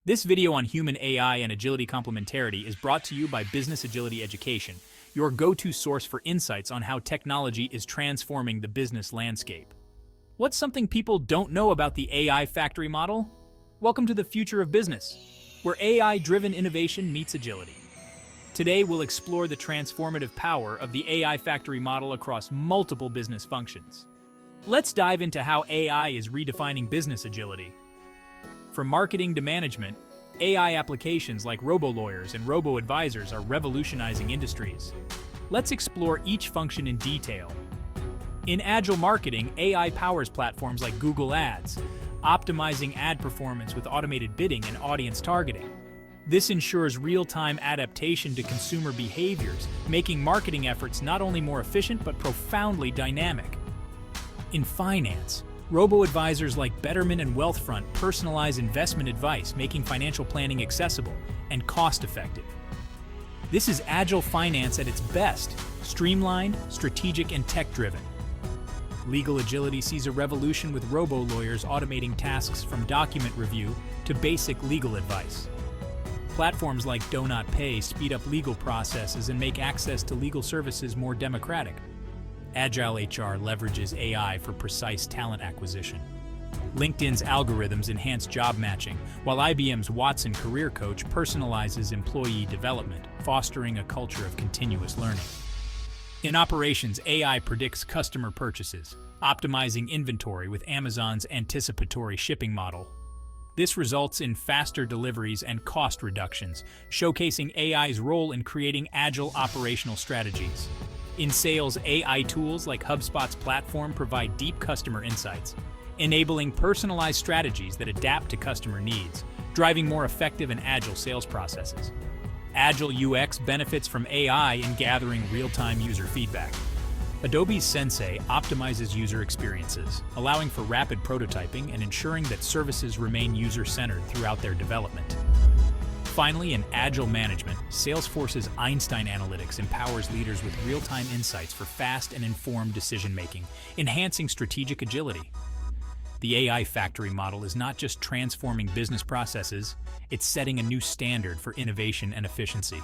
This video on human AI and agility complementarity is brought to you by Business Agility Education, your go-to source for insights on how technology is transforming the business landscape. What's something people don't know about the AI factory model? Welcome to the future of business, where AI-driven innovation meets agility. Today, we'll explore the transformative power of the AI factory model across multiple business functions. Let's dive into how AI is redefining business agility. From marketing to management, AI applications like Robo-Lawyers and Robo-Advisors are revolutionizing industries. Let's explore each function in detail. In agile marketing, AI powers platforms like Google Ads, optimizing ad performance with automated bidding and audience targeting. This ensures real-time adaptation to consumer behaviors, making marketing efforts not only more efficient but profoundly dynamic. In finance, Robo-Advisors like Betterment and Wealthfront personalize investment advice, making financial planning accessible and cost-effective. This is agile finance at its best, streamlined, strategic, and tech-driven. Legal agility sees a revolution with Robo-Lawyers automating tasks from document review to basic legal advice. Platforms like Do Not Pay speed up legal processes and make access to legal services more democratic. Agile HR leverages AI for precise talent acquisition. LinkedIn's algorithms enhance job matching, while IBM's Watson Career Coach personalizes employee development, fostering a culture of continuous learning. In operations, AI predicts customer purchases, optimizing inventory with Amazon's anticipatory shipping model. This results in faster deliveries and cost reductions, showcasing AI's role in creating agile operational strategies. In sales, AI tools like HubSpot's platform provide deep customer insights, enabling personalized strategies that adapt to customer needs, driving more effective and agile sales processes. Agile UX benefits from AI in gathering real-time user feedback. Adobe's Sensei optimizes user experiences, allowing for rapid prototyping and ensuring that services remain user-centered throughout their development. Finally, in agile management, Salesforce's Einstein Analytics empowers leaders with real-time insights for fast and informed decision-making, enhancing strategic agility. The AI factory model is not just transforming business processes, it's setting a new standard for innovation and efficiency.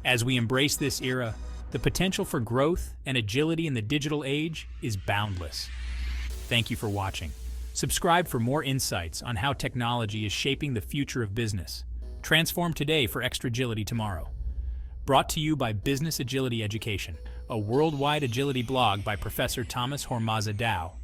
As we embrace this era, the potential for growth and agility in the digital age is boundless. Thank you for watching. Subscribe for more insights on how technology is shaping the future of business. Transform today for extra agility tomorrow. Brought to you by Business Agility Education, a worldwide agility blog by Professor Thomas Hormaza Dow.